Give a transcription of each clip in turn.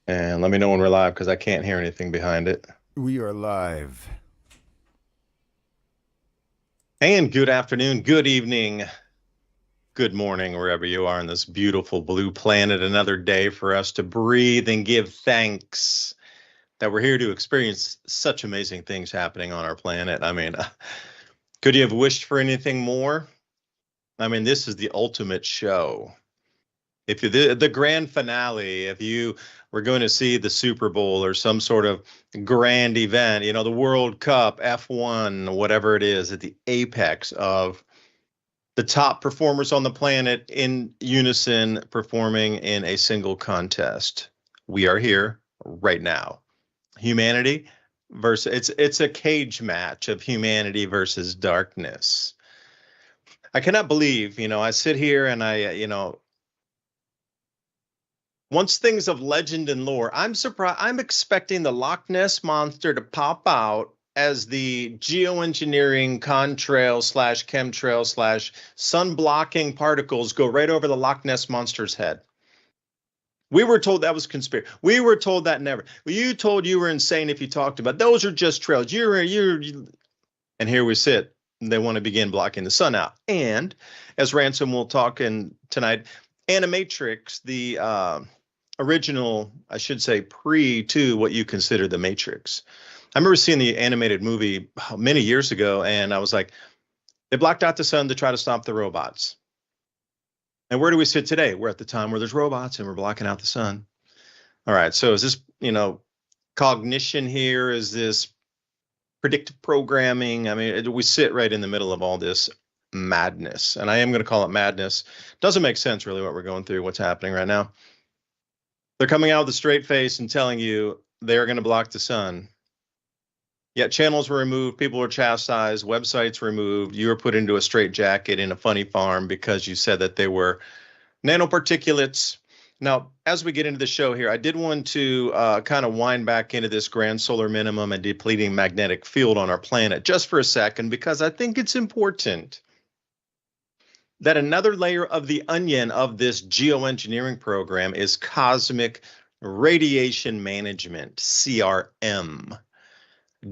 And let me know when we're live because I can't hear anything behind it. We are live. And good afternoon, good evening, good morning, wherever you are on this beautiful blue planet. Another day for us to breathe and give thanks that we're here to experience such amazing things happening on our planet. I mean, could you have wished for anything more? I mean, this is the ultimate show. If you the grand finale, if you were going to see the Super Bowl or some sort of grand event, the World Cup, F1, whatever it is, at the apex of the top performers on the planet in unison performing in a single contest. We are here right now. Humanity versus it's a cage match of humanity versus darkness. I cannot believe, I sit here and once things of legend and lore, I'm surprised. I'm expecting the Loch Ness monster to pop out as the geoengineering contrail slash chemtrail slash sun blocking particles go right over the Loch Ness monster's head. We were told that was conspiracy. We were told that never. You told you were insane if you talked about those are just trails. And here we sit. They want to begin blocking the sun out. And as Ransom will talk in tonight, Animatrix, the original, I should say, pre to what you consider the Matrix. I remember seeing the animated movie many years ago, and I was like, they blocked out the sun to try to stop the robots. And where do we sit today? We're at the time where there's robots and we're blocking out the sun. All right, so is this, cognition here? Is this predictive programming? I mean, we sit right in the middle of all this madness, and I am going to call it madness. Doesn't make sense, really, what we're going through, what's happening right now. They're coming out with a straight face and telling you they're going to block the sun. Yet channels were removed, people were chastised, websites removed. You were put into a straitjacket in a funny farm because you said that they were nanoparticulates. Now, as we get into the show here, I did want to kind of wind back into this grand solar minimum and depleting magnetic field on our planet just for a second, because I think it's important that another layer of the onion of this geoengineering program is cosmic radiation management, CRM.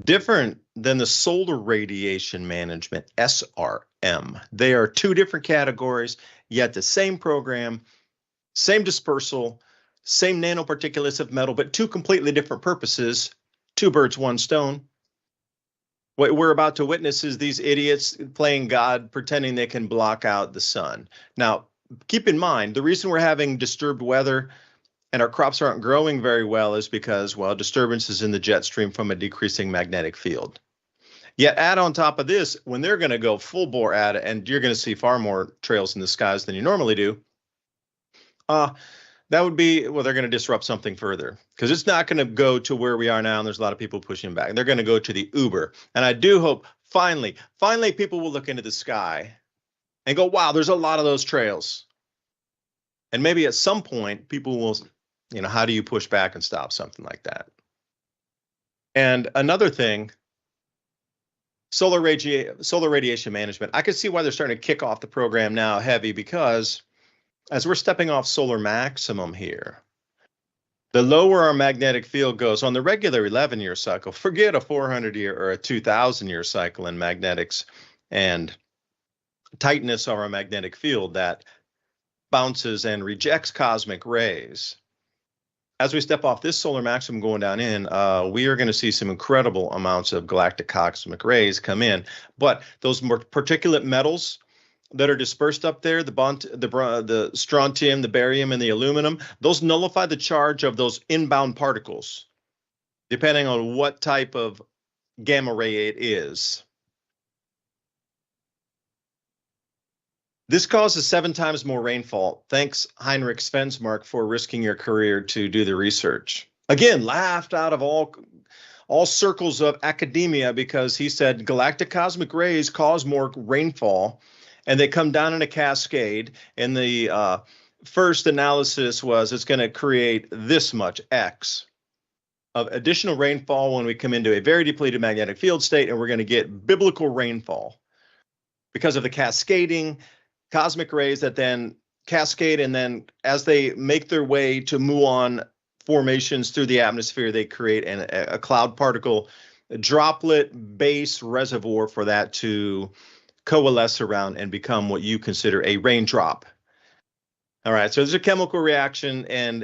Different than the solar radiation management, SRM. They are two different categories, yet the same program, same dispersal, same nanoparticulates of metal, but two completely different purposes. Two birds, one stone. What we're about to witness is these idiots playing God, pretending they can block out the sun. Now, keep in mind, the reason we're having disturbed weather and our crops aren't growing very well is because, well, disturbances in the jet stream from a decreasing magnetic field. Yet add on top of this, when they're going to go full bore at it, and you're going to see far more trails in the skies than you normally do, that would be, well, they're going to disrupt something further, because it's not going to go to where we are now, and there's a lot of people pushing back. They're going to go to the Uber. And I do hope finally people will look into the sky and go, wow, there's a lot of those trails. And maybe at some point people will, how do you push back and stop something like that? And another thing, solar radiation management. I could see why they're starting to kick off the program now heavy, because as we're stepping off solar maximum here, the lower our magnetic field goes on the regular 11-year cycle, forget a 400-year or a 2,000-year cycle in magnetics and tightness of our magnetic field that bounces and rejects cosmic rays. As we step off this solar maximum going down in, we are going to see some incredible amounts of galactic cosmic rays come in. But those more particulate metals that are dispersed up there, the strontium, the barium, and the aluminum, those nullify the charge of those inbound particles, depending on what type of gamma ray it is. This causes 7 times more rainfall. Thanks, Heinrich Svensmark, for risking your career to do the research. Again, laughed out of all circles of academia, because he said galactic cosmic rays cause more rainfall, and they come down in a cascade. And the first analysis was it's going to create this much X of additional rainfall when we come into a very depleted magnetic field state, and we're going to get biblical rainfall because of the cascading cosmic rays that then cascade, and then as they make their way to Muon formations through the atmosphere. They create a cloud particle, a droplet base reservoir for that to coalesce around and become what you consider a raindrop. All right, so there's a chemical reaction, and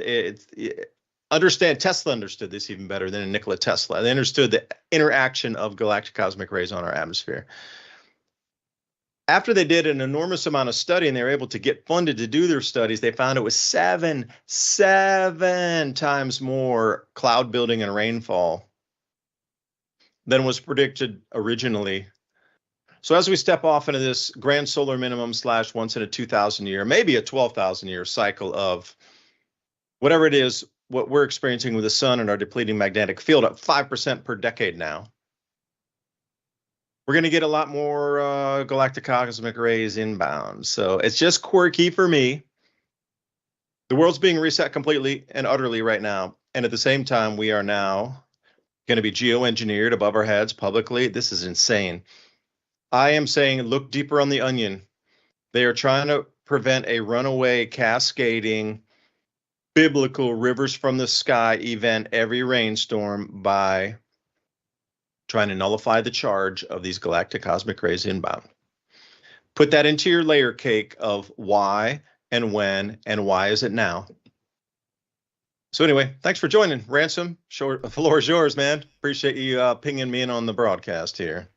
Tesla understood this even better than Nikola Tesla. They understood the interaction of galactic cosmic rays on our atmosphere. After they did an enormous amount of study and they were able to get funded to do their studies, they found it was seven times more cloud building and rainfall than was predicted originally. So as we step off into this grand solar minimum / once in a 2,000 year, maybe a 12,000 year cycle of whatever it is, what we're experiencing with the sun and our depleting magnetic field at 5% per decade now, we're going to get a lot more galactic cosmic rays inbound. So it's just quirky for me. The world's being reset completely and utterly right now. And at the same time, we are now going to be geoengineered above our heads publicly. This is insane. I am saying look deeper on the onion. They are trying to prevent a runaway, cascading, biblical rivers from the sky event every rainstorm by trying to nullify the charge of these galactic cosmic rays inbound. Put that into your layer cake of why and when and why is it now. So anyway, thanks for joining. Ransom, the floor is yours, man. Appreciate you pinging me in on the broadcast here.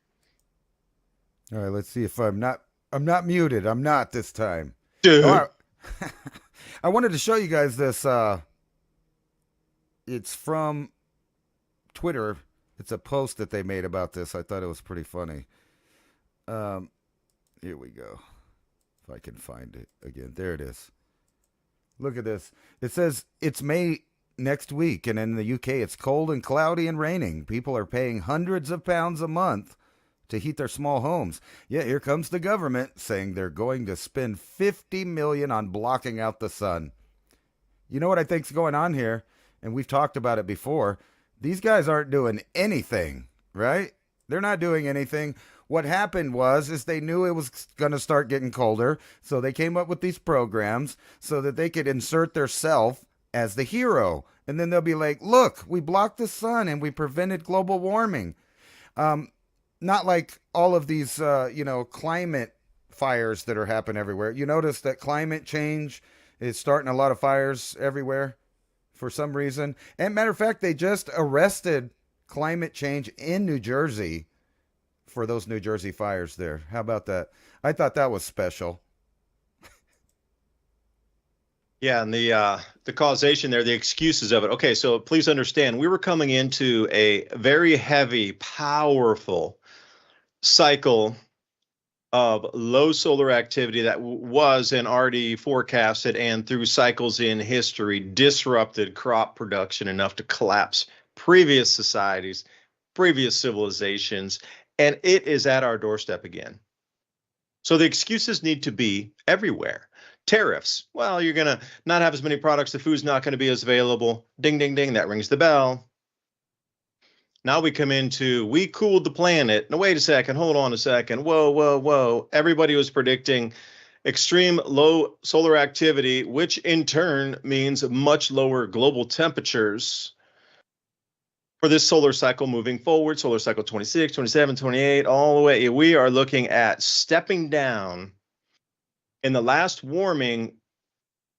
All right, let's see if I'm not muted. I'm not this time. Dude. Right. I wanted to show you guys this. It's from Twitter. It's a post that they made about this. I thought it was pretty funny. Here we go. If I can find it again. There it is. Look at this. It says it's May next week, and in the UK it's cold and cloudy and raining. People are paying hundreds of pounds a month to heat their small homes. Yeah, here comes the government saying they're going to spend $50 million on blocking out the sun. You know what I think's going on here? And we've talked about it before. These guys aren't doing anything, right? They're not doing anything. What happened is they knew it was going to start getting colder, so they came up with these programs so that they could insert their self as the hero. And then they'll be like, look, we blocked the sun and we prevented global warming. Not like all of these, climate fires that are happening everywhere. You notice that climate change is starting a lot of fires everywhere for some reason. And matter of fact, they just arrested climate change in New Jersey for those New Jersey fires there. How about that? I thought that was special. Yeah, and the causation there, the excuses of it. Okay, so please understand, we were coming into a very heavy, powerful cycle of low solar activity that was and already forecasted and through cycles in history disrupted crop production enough to collapse previous societies, previous civilizations, and it is at our doorstep again. So the excuses need to be everywhere. Tariffs. Well, you're going to not have as many products. The food's not going to be as available. Ding, ding, ding. That rings the bell. Now we come into, we cooled the planet. No, wait a second. Hold on a second. Whoa, whoa, whoa. Everybody was predicting extreme low solar activity, which in turn means much lower global temperatures for this solar cycle moving forward. Solar cycle 26, 27, 28, all the way. We are looking at stepping down in the last warming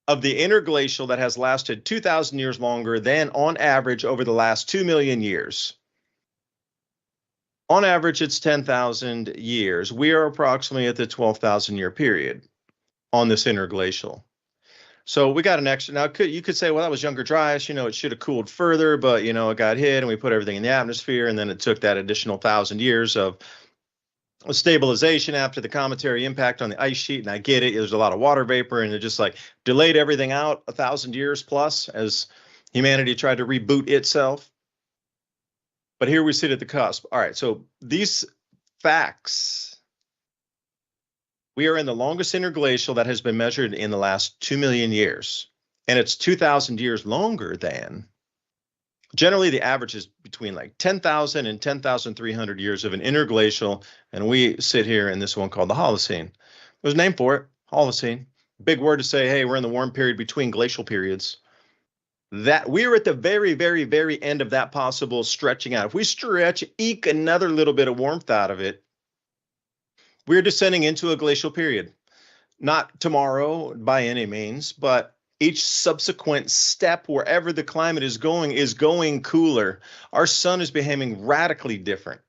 of the interglacial that has lasted 2,000 years longer than on average over the last 2 million years. On average, it's 10,000 years. We are approximately at the 12,000 year period on this interglacial. So we got an extra. Now, you could say, well, that was Younger Dryas. It should have cooled further, but, it got hit and we put everything in the atmosphere. And then it took that additional 1,000 years of stabilization after the cometary impact on the ice sheet. And I get it. There's a lot of water vapor and it just delayed everything out 1,000 years plus as humanity tried to reboot itself. But here we sit at the cusp. All right, so these facts, we are in the longest interglacial that has been measured in the last 2 million years. And it's 2,000 years longer than, generally the average is between 10,000 and 10,300 years of an interglacial. And we sit here in this one called the Holocene. There's a name for it, Holocene. Big word to say, hey, we're in the warm period between glacial periods. That we're at the very, very, very end of that possible stretching out. If we stretch, eke another little bit of warmth out of it, we're descending into a glacial period. Not tomorrow by any means, but each subsequent step, wherever the climate is going cooler. Our sun is behaving radically different.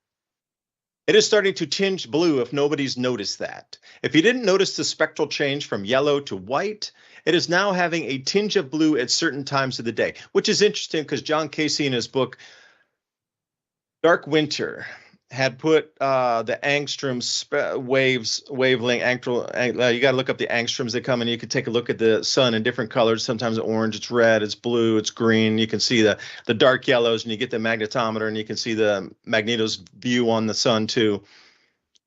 It is starting to tinge blue if nobody's noticed that. If you didn't notice the spectral change from yellow to white, it is now having a tinge of blue at certain times of the day, which is interesting because John Casey in his book, Dark Winter, had put the angstrom wavelength. You got to look up the angstroms that come, and you can take a look at the sun in different colors. Sometimes it's orange, it's red, it's blue, it's green. You can see the dark yellows, and you get the magnetometer, and you can see the magneto's view on the sun too.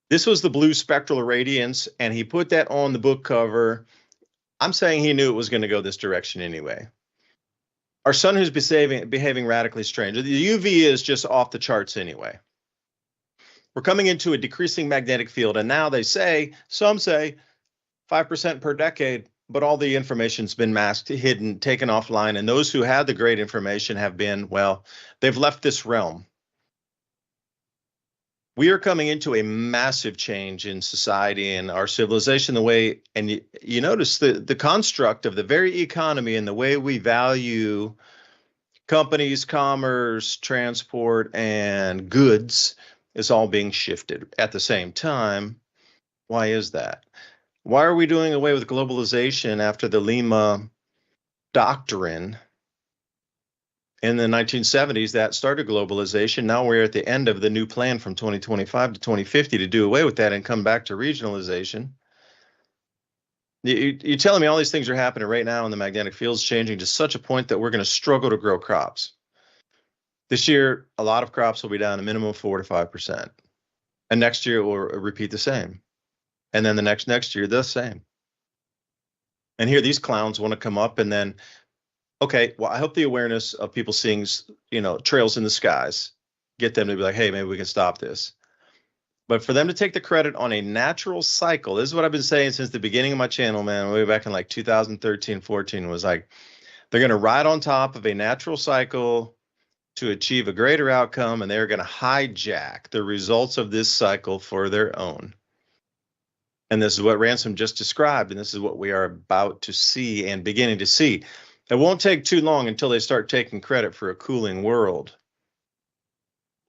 This was the blue spectral irradiance, and he put that on the book cover. I'm saying he knew it was going to go this direction anyway. Our sun is behaving radically strange. The UV is just off the charts anyway. We're coming into a decreasing magnetic field, and now some say 5% per decade, but all the information's been masked, hidden, taken offline, and those who had the great information have been, well, they've left this realm. We are coming into a massive change in society and our civilization, the way, and you notice the construct of the very economy and the way we value companies, commerce, transport, and goods is all being shifted at the same time. Why is that? Why are we doing away with globalization after the Lima Doctrine in the 1970s that started globalization? Now we're at the end of the new plan from 2025 to 2050 to do away with that and come back to regionalization. You're telling me all these things are happening right now and the magnetic field's changing to such a point that we're going to struggle to grow crops. This year, a lot of crops will be down a minimum of 4 to 5%. And next year, it will repeat the same. And then the next year, the same. And here, these clowns want to come up and then, okay, well, I hope the awareness of people seeing, trails in the skies, get them to be like, hey, maybe we can stop this. But for them to take the credit on a natural cycle, this is what I've been saying since the beginning of my channel, man, way back in like 2013, 14, was like, they're going to ride on top of a natural cycle to achieve a greater outcome, and they're going to hijack the results of this cycle for their own. And this is what Ransom just described, and this is what we are about to see and beginning to see. It won't take too long until they start taking credit for a cooling world.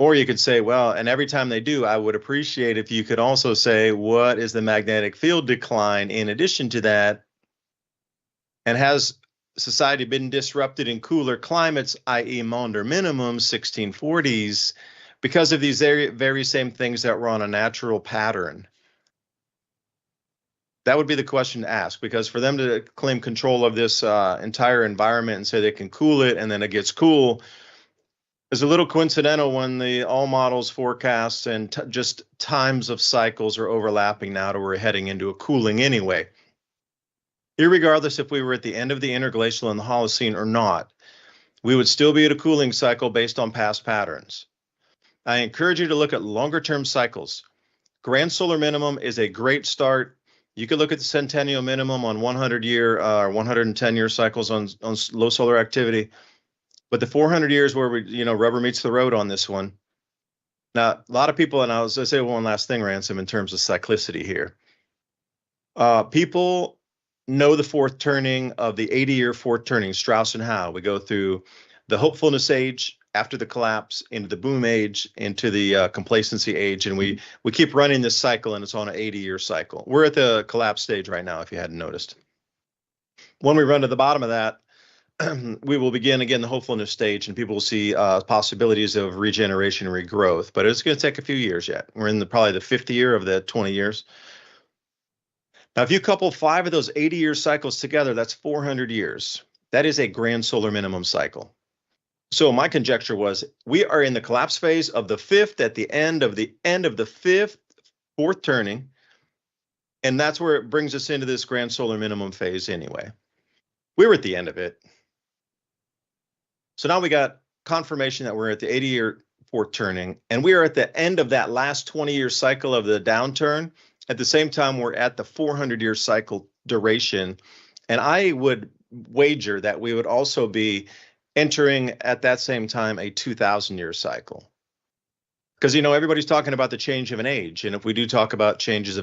Or you could say, well, and every time they do, I would appreciate if you could also say, what is the magnetic field decline in addition to that? And has society been disrupted in cooler climates, i.e. Maunder minimum 1640s, because of these very same things that were on a natural pattern? That would be the question to ask, because for them to claim control of this entire environment and say they can cool it and then it gets cool is a little coincidental when the all models, forecasts, and just times of cycles are overlapping now to we're heading into a cooling anyway. Irregardless if we were at the end of the interglacial and the Holocene or not, we would still be at a cooling cycle based on past patterns. I encourage you to look at longer-term cycles. Grand solar minimum is a great start. You could look at the centennial minimum on 100-year or 110-year cycles on low solar activity. But the 400 years where we, rubber meets the road on this one. Now, a lot of people, and I was going to say one last thing, Ransom, in terms of cyclicity here. People know the fourth turning of the 80-year fourth turning, Strauss and Howe. We go through the hopefulness age, after the collapse, into the boom age, into the complacency age, and we keep running this cycle, and it's on an 80-year cycle. We're at the collapse stage right now, if you hadn't noticed. When we run to the bottom of that, we will begin again the hopefulness stage, and people will see possibilities of regeneration and regrowth, but it's going to take a few years yet. We're in probably the 50th year of the 20 years. Now, if you couple 5 of those 80-year cycles together, that's 400 years. That is a grand solar minimum cycle. So my conjecture was we are in the collapse phase of the 5th at the end of the 5th, fourth turning, and that's where it brings us into this grand solar minimum phase anyway. We were at the end of it. So now we got confirmation that we're at the 80-year fourth turning, and we are at the end of that last 20-year cycle of the downturn. At the same time, we're at the 400-year cycle duration, and I would wager that we would also be entering at that same time a 2,000-year cycle. Because, everybody's talking about the change of an age. And if we do talk about changes of